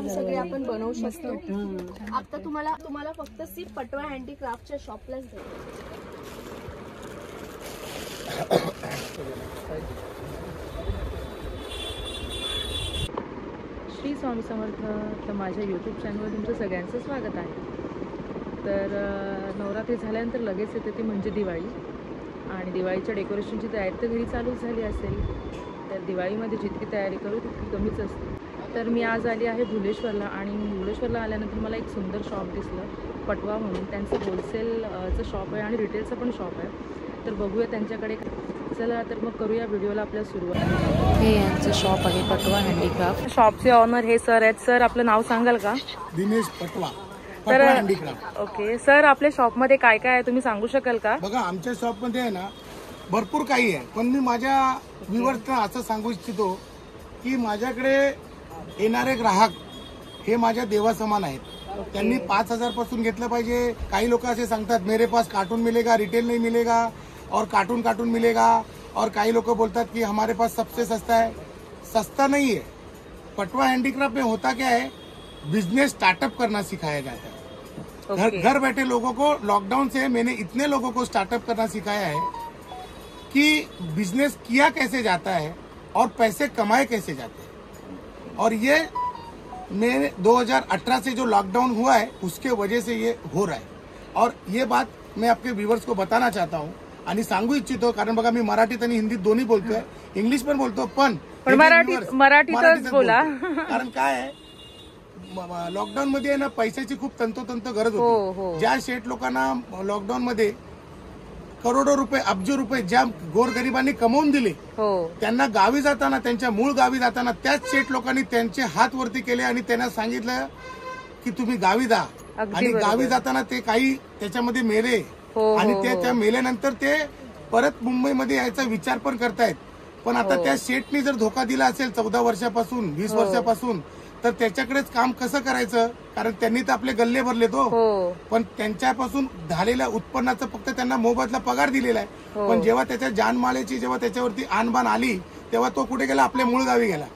ही सगळे आपण बनवू शकतो। आता तुम्हाला फक्त सिर्फ पटवा हँडीक्राफ्टच्या शॉपलाच भेटेल। श्री स्वामी समर्थ। तर माझ्या यूट्यूब चॅनलवर तुमचं सगळ्यांचं स्वागत आहे। तर नवरात्री झाल्यानंतर लगेच येते ती म्हणजे दिवाळी, आणि दिवाळीच्या डेकोरेशनची तयारी तर घरी चालूच झाली असेल। तर दिवाळीमध्ये जितकी तयारी करू तितकी कमीच असते। तर मी आज आली आहे भुलेश्वरला, आणि भुलेश्वरला आल्यानंतर मला एक सुंदर शॉप दिसलं पटवा म्हणून। त्यांचं होलसेलचं शॉप आहे आणि रिटेलचं पण शॉप आहे। तर बघूया त्यांच्याकडे। चला तर मग करूया व्हिडिओला आपल्या सुरुवात। हे यांचं शॉप आहे पटवा हँडीक्राफ्ट। शॉपचे ऑनर हे सर आहेत। सर आपलं नाव सांगाल का? दिनेश पटवा, तर हँडीक्राफ्ट। ओके सर, आपल्या शॉप मध्ये काय काय आहे तुम्ही सांगू शकाल का? बघा, आमच्या शॉप मध्ये आहे ना भरपूर काही आहे, पण मी माझ्या व्ह्यूअर्सना असं सांगू इच्छितो की माझ्याकडे येणारे ग्राहक हे माझ्या देवासमान आहेत। त्यांनी 5000 पासून घेतलं पाहिजे। काही लोक असे सांगतात मेरे पास कार्टून मिलेगा, रिटेल नहीं मिलेगा और कार्टून मिलेगा, और काही लोग बोलतात कि हमारे पास सबसे सस्ता है। सस्ता नहीं है। पटवा हैंडीक्राफ्ट में होता क्या है, बिजनेस स्टार्टअप करना सिखाया जाता है। घर बैठे लोगों को, लॉकडाउन से मैंने इतने लोगों को स्टार्टअप करना सिखाया है कि बिजनेस किया कैसे जाता है और पैसे कमाए कैसे जाते हैं। और ये मैंने 2018 से जो लॉकडाउन हुआ है उसके वजह से ये हो रहा है, और ये बात मैं आपके व्यूवर्स को बताना चाहता हूँ आणि सांगू इच्छितो। कारण बघा, मी मराठीत आणि हिंदीत दोन्ही बोलतोय, इंग्लिश पण बोलतो, पण मराठीतच बोला। कारण काय आहे, लॉकडाऊन मध्ये आहे ना पैशाची खूप तंतोतंत गरज होती। ज्या शेठ लोकांना लॉकडाऊन मध्ये करोडो रुपये, अब्जो रुपये ज्या गोरगरिबांनी कमवून दिले, त्यांना गावी जाताना, त्यांच्या मूळ गावी जाताना त्याच शेठ लोकांनी त्यांचे हात वरती केले आणि त्यांना सांगितलं की तुम्ही गावी जा। आणि गावी जाताना ते काही त्याच्यामध्ये मेले, आणि त्या मेल्यानंतर ते परत मुंबईमध्ये यायचा विचार पण करतायत। पण आता त्या शेठनी जर धोका दिला असेल 14 वर्षापासून, 20 वर्षापासून, तर त्याच्याकडेच काम कसं करायचं? कारण त्यांनी तर आपले गल्ले भरले तो, पण त्यांच्यापासून झालेल्या उत्पन्नाचं फक्त त्यांना मोबदला पगार दिलेला आहे। पण जेव्हा त्याच्या जानमालेची जेव्हा त्याच्यावरती आणबाण आली, तेव्हा तो कुठे गेला? आपल्या मूळ गावी गेला।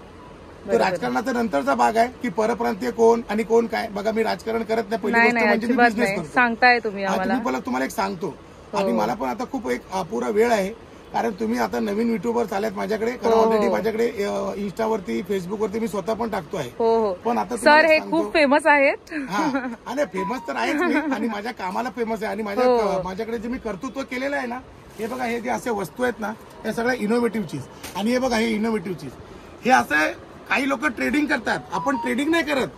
तो राजकारणाचा नंतरचा भाग आहे की परप्रांतीय कोण आणि कोण काय। बघा, मी राजकारण करत नाही, पहिली गोष्ट म्हणजे मी बिझनेस करतो। सांगताय तुम्ही आम्हाला? तुम्हाला एक सांगतो, आणि मला पण आता खूप एक अपुरा वेळ आहे, कारण तुम्ही आता नवीन युट्यूबर आल्यात माझ्याकडे। कारण ऑलरेडी माझ्याकडे इंस्टावरती, फेसबुकवरती मी स्वतः पण टाकतो आहे। पण आता सर हे खूप फेमस आहेत। आणि फेमस तर आहेच मी, आणि माझ्या कामाला फेमस आहे, आणि माझ्याकडे जे मी कर्तृत्व केलेलं आहे ना, हे बघा, हे जे असे वस्तू आहेत ना, हे सगळ्या इनोव्हेटिव्ह चीज। आणि हे बघा, हे इनोव्हेटिव्ह चीज, हे असं काही लोक ट्रेडिंग करतात, आपण ट्रेडिंग नाही करत।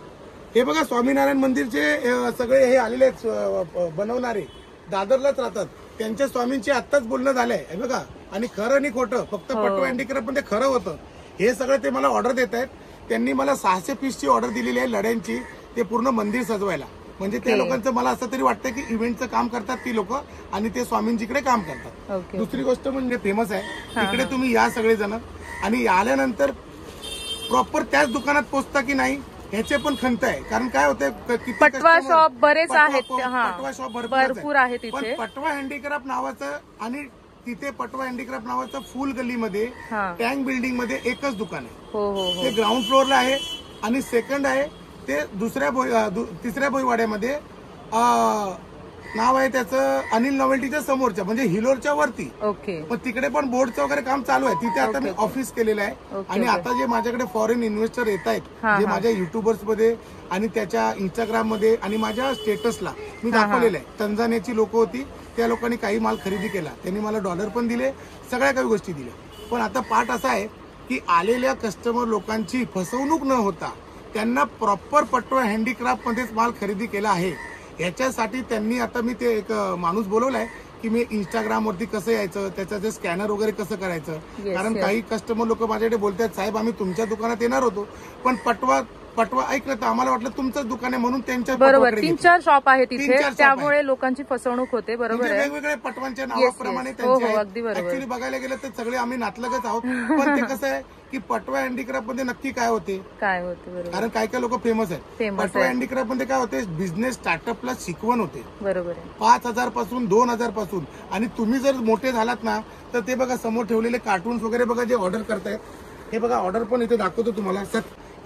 हे बघा, स्वामीनारायण मंदिरचे सगळे हे आलेले बनवणारे दादरलाच राहतात, त्यांच्या स्वामींचे आत्ताच बोलणं झालंय। हे बघा, आणि खरं आणि खोटं, फक्त पटवा हँडीक्राफ्ट मध्ये खरं होतं। हे सगळं ते मला ऑर्डर देत आहेत। त्यांनी मला 600 पीसची ऑर्डर दिलेली आहे लड्यांची, ते पूर्ण मंदिर सजवायला। म्हणजे त्या लोकांचं मला असं तरी वाटतं की इव्हेंटचं काम करतात ती लोक, आणि ते स्वामींजीकडे काम करतात। दुसरी गोष्ट म्हणजे फेमस आहे, तिकडे तुम्ही या सगळेजण, आणि आल्यानंतर प्रॉपर त्याच दुकानात पोहोचता की नाही ह्याचे पण खंत आहे। कारण काय होते, पटवा शॉप बरेच आहेत, पटवा शॉप भरपूर आहे तिथे, पण पटवा हँडीक्राफ्ट नावाचं, आणि तिथे पटवा हँडीक्राफ्ट नावाचं फुल गल्लीमध्ये टँक बिल्डिंग मध्ये एकच दुकान आहे। ते ग्राउंड फ्लोअरला आहे, आणि सेकंड आहे ते तिसऱ्या भोईवाड्यामध्ये नाव आहे त्याचं अनिल नॉवेल्टीच्या समोरच्या, म्हणजे हिलोरच्या वरती। पण तिकडे पण बोर्डचं वगैरे काम चालू आहे, तिथे आता मी ऑफिस केलेलं आहे। आणि आता जे माझ्याकडे फॉरेन इन्व्हेस्टर येत आहेत, जे माझ्या युट्यूबर्स मध्ये आणि त्याच्या इंस्टाग्राम मध्ये आणि माझ्या स्टेटसला मी दाखवलेलं आहे, तंजानियाची लोक होती, त्या लोकांनी काही माल खरेदी केला, त्यांनी मला डॉलर पण दिले, सगळ्या काही गोष्टी दिल्या। पण आता पार्ट असा आहे की आलेल्या कस्टमर लोकांची फसवणूक न होता त्यांना प्रॉपर पटवा हँडीक्राफ्ट मध्येच माल खरेदी केला आहे। याच्यासाठी त्यांनी आता मी ते एक माणूस बोलवलाय की मी इंस्टाग्राम वरती कसं यायचं, त्याचं जे स्कॅनर वगैरे कसं करायचं। कारण काही कस्टमर लोक माझ्याकडे बोलतात, साहेब आम्ही तुमच्या दुकानात येणार होतो, पण पटवा ऐकलं तर आम्हाला वाटलं तुमचंच दुकान आहे, म्हणून त्यांच्या बरोबर 3-4 शॉप आहे तिथे, त्यामुळे लोकांची फसवणूक होते। बरोबर, वेगवेगळ्या पटवांच्या नावाप्रमाणे त्यांचे ऍक्च्युअली बघायला गेलं तर सगळे आम्ही नातलगच आहोत। पण ते कसं आहे की पटवा हँडीक्राफ्ट मध्ये नक्की काय होते, कारण काय काय लोक फेमस आहेत। पटवा हँडीक्राफ्ट मध्ये काय होते, बिझनेस स्टार्टअपला शिकवण होते। बरोबर, 5000 पासून 2000 पासून, आणि तुम्ही जर मोठे झालात ना तर ते बघा समोर ठेवलेले कार्टून्स वगैरे बघा जे ऑर्डर करतायत, हे बघा ऑर्डर पण इथे दाखवतो तुम्हाला।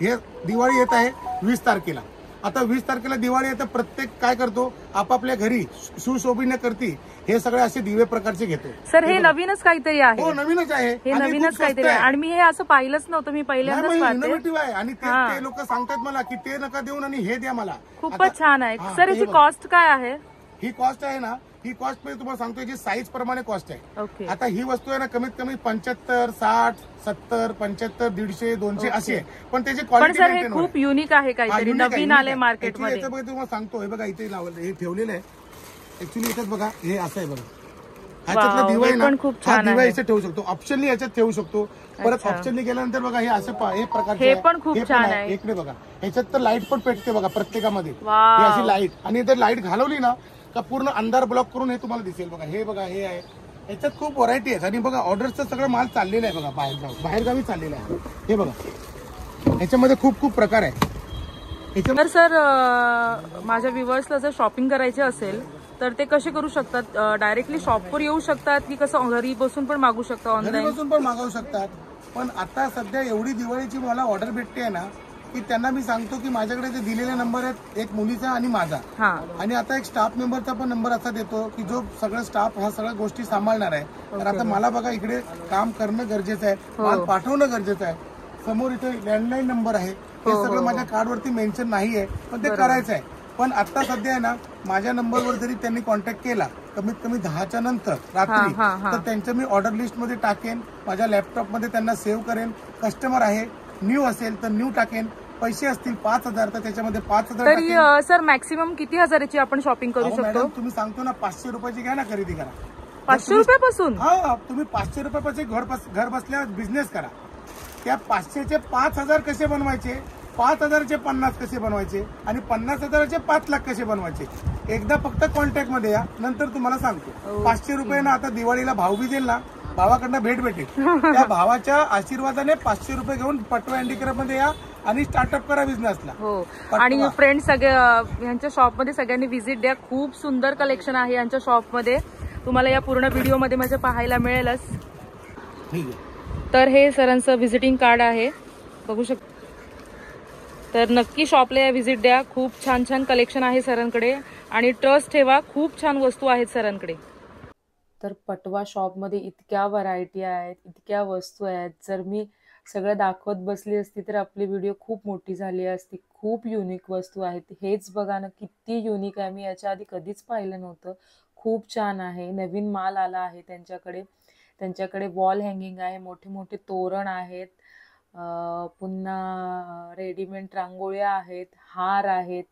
हे दिवाळी येत आहे 20 तारखेला. आता 20 तारखेला दिवाळी येतं, प्रत्येक काय करतो आपापल्या घरी सुशोभीण्याकरती हे सगळे असे दिवे प्रकारचे घेतो. सर हे नवीनच काहीतरी आहे. हो नवीनच आहे, हे नवीनच काहीतरी आहे आणि मी हे असं पाहिलंच नव्हतं, मी पहिल्यांदाच पाहते. इनोव्हेटिव्ह आहे आणि ते लोक सांगतात मला की ते नका देऊन आणि हे द्या मला. खूपच छान आहे. सर याची कॉस्ट काय आहे? ही कॉस्ट आहे ना, ही कॉस्ट मी तुम्हाला सांगतो जी साईज प्रमाणे कॉस्ट आहे. ओके. आता ही वस्तू आहे ना कमीत कमी 75, 60, 70, 75, 150, 200 अशी आहे, पण त्याची क्वालिटी सर हे खूप युनिक आहे, काहीतरी नवीन आले मार्केटमध्ये. तुम्हाला सांगतो, हे बघा इथे लावलं, हे ठेवलेलं आहे ऍक्च्युली. याच्यात बघा हे असं आहे बघा, ह्याच्यातला दिवा आहे ना, हा दिवा इथे ठेवू शकतो, ऑप्शनली याच्यात ठेवू शकतो. परत ऑप्शनली गेल्यानंतर बघा हे असं हे प्रकारचे पण खूप छान आहे. इकडे बघा ह्याच्यात तर लाईट पण पेटते बघा प्रत्येकामध्ये, ही अशी लाईट. आणि जर लाईट घालवली ना का पूर्ण अंधार ब्लॉक करून हे तुम्हाला दिसेल. बघा हे बघा हे आहे, याच्यात खूप व्हरायटी आहे. आणि बघा ऑर्डरचं सगळं माल चाललेलं आहे बघा, बाहेरगावी चाललेलं आहे. हे बघा ह्याच्यामध्ये खूप खूप प्रकार आहे. तर सर माझ्या व्ह्युअर्सला जर शॉपिंग करायचे असेल तर ते कसे करू शकतात? डायरेक्टली शॉपवर येऊ शकतात की कसं घरी बसून पण मागू शकतात? ऑनलाईन बसून पण मागवू शकतात. पण आता सध्या एवढी दिवाळीची मला ऑर्डर भेटते आहे ना की त्यांना मी सांगतो की माझ्याकडे जे दिलेले नंबर आहेत, एक मुलीचा आणि माझा, आणि आता एक स्टाफ मेंबरचा पण नंबर असा देतो की जो सगळं स्टाफ हा सगळ्या गोष्टी सांभाळणार आहे. तर आता मला बघा इकडे काम करणं गरजेचं आहे, माल पाठवणं गरजेचं आहे. समोर इथे लँडलाईन नंबर आहे, ते सगळं माझ्या कार्डवरती मेन्शन नाहीये, पण ते करायचं आहे. पण आता सध्या आहे ना माझ्या नंबरवर जरी त्यांनी कॉन्टॅक्ट केला कमीत कमी 10च्या नंतर रात्री, तर त्यांचं मी ऑर्डर लिस्ट मध्ये टाकेन, माझ्या लॅपटॉप मध्ये त्यांना सेव्ह करेन. कस्टमर आहे, न्यू असेल तर न्यू टाकेन, पैसे असतील 5,000 तर त्याच्यामध्ये 5,000. तरी सर मॅक्सिमम किती हजाराची आपण शॉपिंग करू शकतो? तुम्ही सांगतो ना 500 रुपयाची घ्या ना, खरेदी करा 500 रुपयापासून. हा, तुम्ही 500 रुपयापासून घर बसल्या बिझनेस करा. त्या 500चे 5,000 कसे बनवायचे, 5,000चे 50 कसे बनवायचे आणि 50,000चे 5 लाख कसे बनवायचे, एकदा फक्त कॉन्टॅक्ट मध्ये या, नंतर तुम्हाला सांगतो. 500 रुपये ना आता दिवाळीला भाव बी देईल ना, भावाकडनं भेट भेटेल. त्या भावाच्या आशीर्वादाने 500 रुपये घेऊन पटवा हँडीक्राफ्ट मध्ये या आणि स्टार्टअप करा बिझनेसला. हो. आणि फ्रेंड्स सगळे यांच्या शॉपमध्ये सगळ्यांनी व्हिजिट द्या, खूप सुंदर कलेक्शन आहे यांच्या शॉपमध्ये. तुम्हाला या पूर्ण व्हिडिओमध्ये माझ्या पाहायला मिळेलच. तर हे सरांचं व्हिजिटिंग कार्ड आहे, बघू शकता. तर नक्की शॉपला व्हिजिट द्या, खूप छान छान कलेक्शन आहे सरांकडे आणि ट्रस्ट ठेवा, खूप छान वस्तू आहेत सरांकडे. तर पटवा शॉपमध्ये इतक्या व्हरायटी आहेत, इतक्या वस्तू आहेत. जर मी सगळं दाखवत बसली असती तर आपली व्हिडिओ खूप मोठी झाली असती. खूप युनिक वस्तू आहेत. हेच बघा ना किती युनिक आहे, मी याच्या आधी कधीच पाहिलं नव्हतं. खूप छान आहे, नवीन माल आला आहे त्यांच्याकडे. त्यांच्याकडे वॉल हँगिंग आहे, मोठे मोठे तोरण आहेत, पुन्हा रेडीमेड रांगोळ्या आहेत, हार आहेत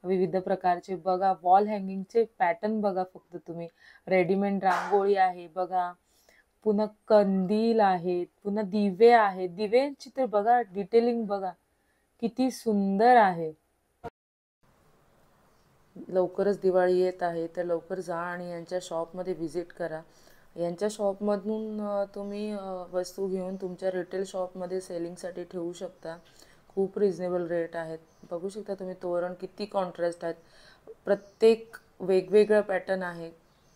विविध प्रकारचे. बघा वॉल हँगिंगचे पॅटर्न बघा फक्त तुम्ही, रेडीमेड रांगोळी आहे बघा, पुन्हा कंदील आहेत, पुन्हा दिवे आहेत. दिव्यांची तर बघा डिटेलिंग बघा किती सुंदर आहे. लवकरच दिवाळी येत आहे तर लवकर जा आणि यांच्या शॉपमध्ये व्हिजिट करा. यांच्या शॉपमधून तुम्ही वस्तू घेऊन तुमच्या रिटेल शॉपमध्ये सेलिंगसाठी ठेवू शकता. खूप रिजनेबल रेट आहेत. बघू शकता तुम्ही तोरण किती कॉन्ट्रास्ट आहेत, प्रत्येक वेगवेगळा पॅटर्न आहे.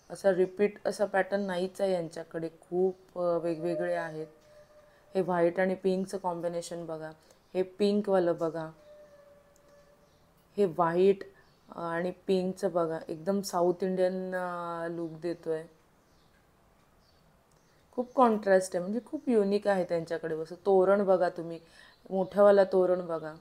असा रिपीट असा पॅटर्न नाहीच आहे यांच्याकडे, खूप वेगवेगळे आहेत. हे व्हाईट आणि पिंकचं कॉम्बिनेशन बघा, हे पिंकवालं बघा, हे व्हाईट आणि पिंकचं बघा, एकदम साऊथ इंडियन लुक देतोय. खूप कॉन्ट्रास्ट आहे, म्हणजे खूप युनिक आहे त्यांच्याकडे वस्तू. तोरण बघा तुम्ही, मोठावाला तोरण बघा,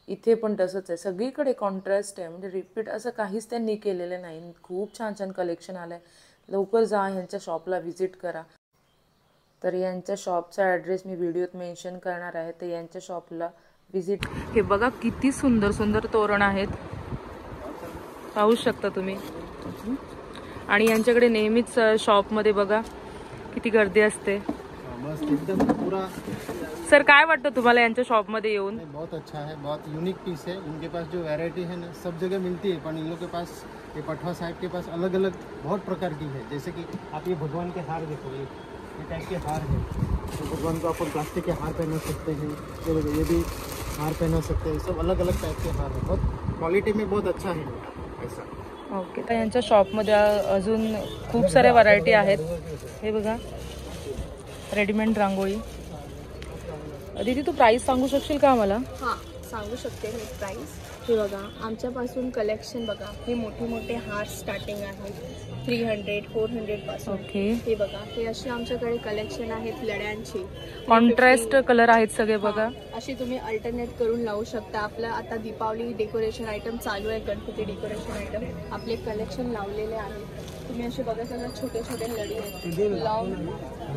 इथे पण तसंच आहे. सगळीकडे कॉन्ट्रास्ट आहे, म्हणजे रिपीट असं काहीच त्यांनी केलेलं नाही. खूप छान छान कलेक्शन आलं आहे. लवकर जा यांच्या शॉपला व्हिजिट करा. तर यांच्या शॉपचा ॲड्रेस मी व्हिडिओत मेन्शन करणार आहे, तर यांच्या शॉपला व्हिजिट. हे बघा किती सुंदर सुंदर तोरण आहेत, पाहू शकता तुम्ही. आणि यांच्याकडे नेहमीच शॉपमध्ये बघा किती गर्दी असते. सर काय वाटतं तुम्हाला यांच्या शॉपमध्ये येऊन? बहुत अच्छा है, बहुत यूनिक पीस है. इनके पास जो वैरायटी है ना सब जगह मिलती है, पर इन लोग के पास ये पटवा साहब के पास अलग अलग बहुत प्रकार की है. जैसे कि आप ये भगवान के हार देखो, ये टाइप के हार है. तो भगवान को अपन प्लास्टिक के हार पहना सकते हैं, ये भी हार पहना सकते हैं. सब अलग अलग टाइप के हार है, बहुत क्वालिटी में बहुत अच्छा है ऐसा. ओके. तर यांच्या शॉपमध्ये अजून खूप साऱ्या व्हरायटी आहेत. हे बघा रेडीमेड रांगोळी, दीदी तू प्राइस सांगू शकशील का आम्हाला? हा सांगू शकते मी प्राइस. हे बघा आमच्यापासून कलेक्शन बघा, हे मोठे मोठे हार स्टार्टिंग आहेत 300 400 पासून. ओके. हे बघा हे असे आमच्याकडे कलेक्शन आहेत लड्यांचे. कॉन्ट्रास्ट कलर आहेत सगळे बघा. अशी तुम्ही अल्टरनेट करून लावू शकता. आपलं आता दीपावली डेकोरेशन आयटम चालू आहे, गणपती डेकोरेशन आयटम आपले कलेक्शन लावलेले आहेत. तुम्ही असे बघा सगळं छोटे छोटे लढी आहेत,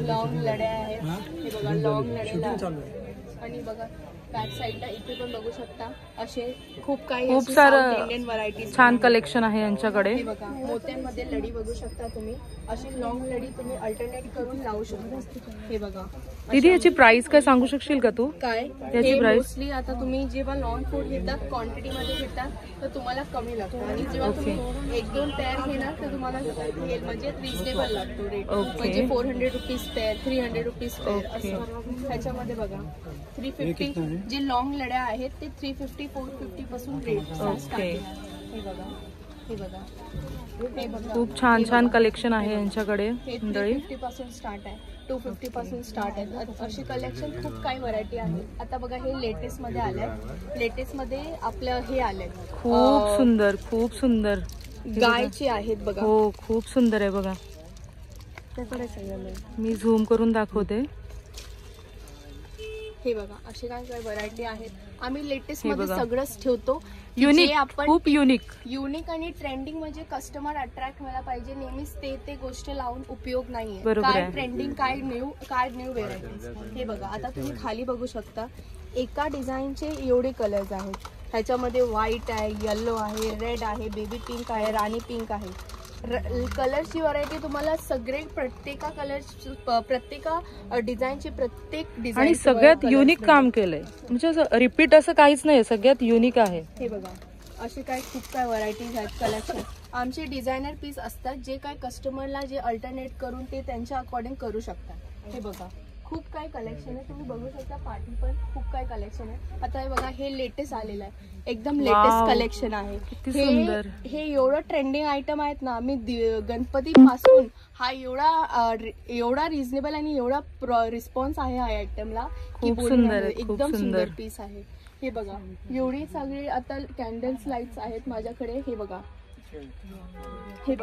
लॉंग लढ्या आहेत. हे बघा लॉंग लढ्या. आणि बघा बॅक साईडला इथे पण बघू शकता असे खूप सारं इंडियन व्हरायटीज छान कलेक्शन आहे यांच्याकडे. हे बघा मोत्यांमध्ये लढी बघू शकता तुम्ही. अशी लॉंग लढी तुम्ही अल्टरनेट करून लावू शकता. हे बघा दीदी याची प्राइस काय सांगू शकशील का तू? काय याची प्राइस? मोस्टली आता तुम्ही जेव्हा लॉंग फूड घेतात क्वांटिटी मध्ये घेतात तर तुम्हाला कमी लागतो, आणि जेव्हा तुम्ही 1-2 पेअर घेणार तर तुम्हाला म्हणजे रिजनेबल लागतो रेट. म्हणजे 400 रुपीज पेअर, 300 रुपीज पेअर असं. त्याच्यामध्ये बघा 350 जे लॉंग लढ्या आहेत ते 350 450 पासून रेट स्टार्ट आहे. हे बघा हे बघा हे बघा खूप छान छान कलेक्शन आहे यांच्याकडे. 350 पासून स्टार्ट आहे, 250 पासून स्टार्ट आहे. अशी कलेक्शन खूप काही व्हरायटी आहे. आता बघा हे लेटेस्ट मध्ये आलंय. लेटेस्ट मध्ये आपलं हे आलंय खूप सुंदर, खूप सुंदर गायचे आहेत बघा. हो खूप सुंदर आहे बघा. मी झूम करून दाखवते. हे बघा असे काय काय व्हरायटी आहेत. आम्ही लेटेस्ट मध्ये सगळंच ठेवतो. युनिक, खूप युनिक आणि ट्रेंडिंग. म्हणजे कस्टमर अट्रॅक्ट व्हायला पाहिजे. नेहमीच ते गोष्ट लावून उपयोग नाहीये. बरोबर काय आहे. ट्रेंडिंग, काय न्यू व्हेरायटीज. हे बघा आता तुम्ही खाली बघू शकता एका डिझाईनचे एवढे कलर्स आहेत. ह्याच्यामध्ये व्हाईट आहे, येलो आहे, रेड आहे, बेबी पिंक आहे, राणी पिंक आहे. कलरची व्हरायटी तुम्हाला सगळे प्रत्येक डिझाईनची प्रत्येक डिझाईन आणि सगळ्यात युनिक काम केलंय. म्हणजे असं रिपीट असं काहीच नाही, सगळ्यात युनिक आहे. हे बघा असे काय खूप काय व्हरायटीज आहेत कलेक्शन. आमचे डिझायनर पीस असतात जे काय कस्टमरला जे अल्टरनेट करून ते त्यांच्या अकॉर्डिंग करू शकतात. हे बघा खूप काय कलेक्शन आहे. तुम्ही बघू शकता पार्टी पण खूप काय कलेक्शन आहे. आता हे बघा हे लेटेस्ट आलेलं आहे, एकदम लेटेस्ट कलेक्शन आहे. हे एवढं ट्रेंडिंग आयटम आहेत ना. आम्ही गणपती पासून हा एवढा रिझनेबल आणि एवढा रिस्पॉन्स आहे या आयटमला की एकदम सुंदर पीस आहे. हे बघा एवढी सगळी आता कॅन्डल्स लाईट्स आहेत माझ्याकडे. हे बघा हे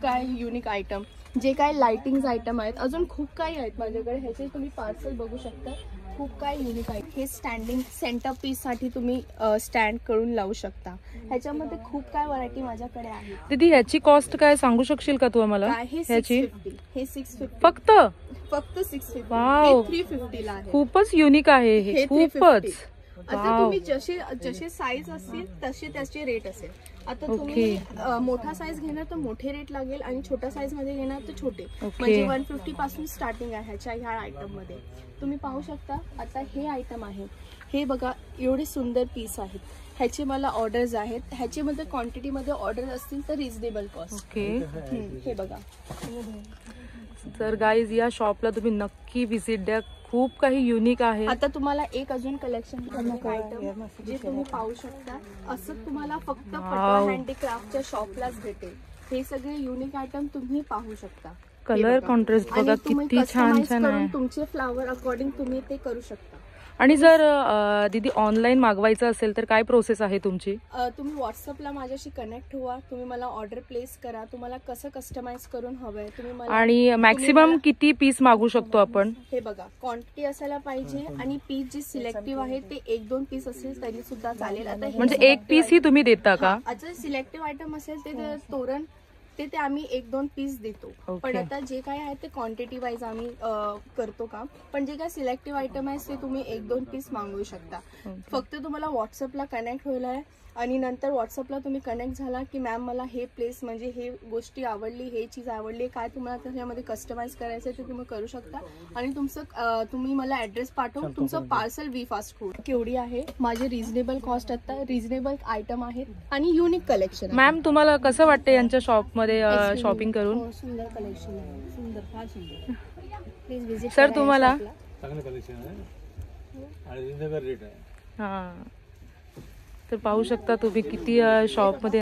काय युनिक आयटम, जे काय लाइटिंग आयटम आहेत. अजून खूप काही आहेत माझ्याकडे. ह्याचे तुम्ही पार्सल बघू शकता. खूप काय युनिक आहे. हे स्टँडिंग सेंटर पीस साठी तुम्ही स्टँड करून लावू शकता. ह्याच्यामध्ये खूप काय व्हरायटी माझ्याकडे आहे. दीदी ह्याची कॉस्ट काय सांगू शकशील का तू आम्हाला? हे 650 फक्त 650. 350 ला आहे. खूपच युनिक आहे हे, खूपच. आता तुम्ही जसे साईज असतील तसे त्याचे रेट असेल. आता तुम्ही मोठा साईज घेणार तर मोठे रेट लागेल आणि छोटा साईज मध्ये घेणार तर छोटे. म्हणजे 150 पासून स्टार्टिंग आहे ह्या आयटम मध्ये. तुम्ही पाहू शकता. आता हे आयटम आहे, हे बघा एवढे सुंदर पीस आहेत. ह्याचे मला ऑर्डर्स आहेत. ह्याचे मध्ये क्वांटिटी मध्ये ऑर्डर असतील तर रिजनेबल कॉस्ट. हे बघा. तर गाईज या शॉपला तुम्ही नक्की व्हिजिट द्या. खूप काही युनिक आहे. आता तुम्हाला एक अजून कलेक्शन आयटम जे तुम्ही पाहू शकता. असं तुम्हाला फक्त पटवा हँडीक्राफ्टच्या शॉपलाच भेटेल. हे सगळे युनिक आयटम तुम्ही पाहू शकता. कलर कॉन्ट्रास्ट बघा किती छान छान आहे. तुमचे फ्लावर अकॉर्डिंग तुम्ही ते करू शकता. आणि जर दीदी ऑनलाईन मागवायचं असेल तर काय प्रोसेस आहे तुमची? तुम्ही व्हॉट्सअपला माझ्याशी कनेक्ट व्हा. तुम्ही मला ऑर्डर प्लेस करा. तुम्हाला कसं कस्टमाइज करून हवंय तुम्ही मला. आणि मॅक्सिमम किती पीस मागू शकतो आपण? हे बघा क्वांटिटी असायला पाहिजे आणि पीस जे सिलेक्टिव्ह आहे ते 1-2 पीस असेल तरी सुद्धा चालेल. आता म्हणजे एक पीस ही तुम्ही देता का? जर सिलेक्टिव्ह आयटम असेल ते तोरण ते आम्ही 1-2 पीस देतो. पण आता जे काय आहे ते क्वांटिटी वाईज आम्ही करतो काम. पण जे काय सिलेक्टिव्ह आयटम आहे ते तुम्ही 1-2 पीस मागवू शकता. फक्त तुम्हाला व्हॉट्सअपला कनेक्ट व्हायला आहे आणि नंतर व्हॉट्सअपला तुम्ही कनेक्ट झाला की मॅम मला हे प्लेस म्हणजे हे गोष्टी आवडली, हे चीज आवडली, काय तुम्हाला त्याच्यामध्ये कस्टमाइज करायचं ते तुम्ही करू शकता. आणि तुम्ही मला ऍड्रेस पाठवून तुमचं पार्सल वी फास्ट फूड. केवढी आहे माझे रिझनेबल कॉस्ट. आता रिझनेबल आयटम आहेत आणि युनिक कलेक्शन. मॅम तुम्हाला कसं वाटतं यांच्या शॉपमध्ये शॉपिंग करून? सुंदर कलेक्शन आहे, सुंदर, फार सुंदर. प्लीज विजिट सर तुम्हाला चांगलं कलेक्शन आहे आणि रिजनेबल रेट आहे. हां तर पाहू शकता तुम्ही किती शॉप मध्ये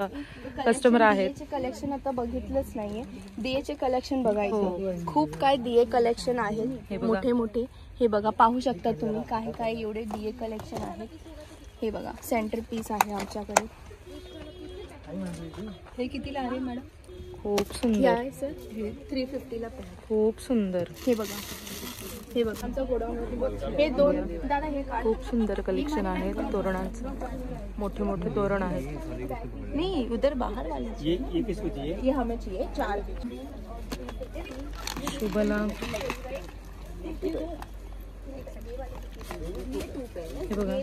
कस्टमर आहेत. दियेचे कलेक्शन आता बघितलंच नाहीये. दियेचे कलेक्शन बघायचं. खूप काय दिये कलेक्शन आहेत मोठे मोठे. हे बघा पाहू शकता तुम्ही काय काय एवढे DA कलेक्शन आहेत. हे बघा सेंटर पीस आहे आमच्याकडे. हे कितीला आहे मॅडम? खूप हे सुंदर, आहे सर हे 350ला पण. खूप सुंदर, हे बघा हे बघा आमचा गोडाऊन. हे दोन दादा हे काढ. खूप सुंदर कलेक्शन आहे तोरणांचं. मोठे मोठे तोरण आहेत. नहीं उधर बाहर वाले ये किसको चाहिए? ये हमें चाहिए 4. शुभलाभ. हे बघा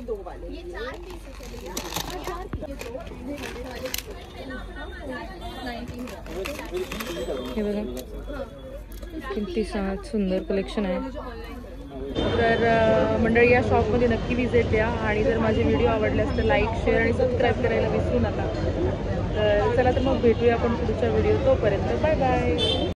हे बघा किती सुंदर कलेक्शन आहे. तर मंडळी या शॉपमध्ये नक्की व्हिजिट द्या आणि जर माझे व्हिडिओ आवडल्यास तर लाईक, शेअर आणि सबस्क्राईब करायला विसरू नका. तर चला तर मग भेटूया आपण पुढच्या व्हिडिओ. तोपर्यंत बाय बाय.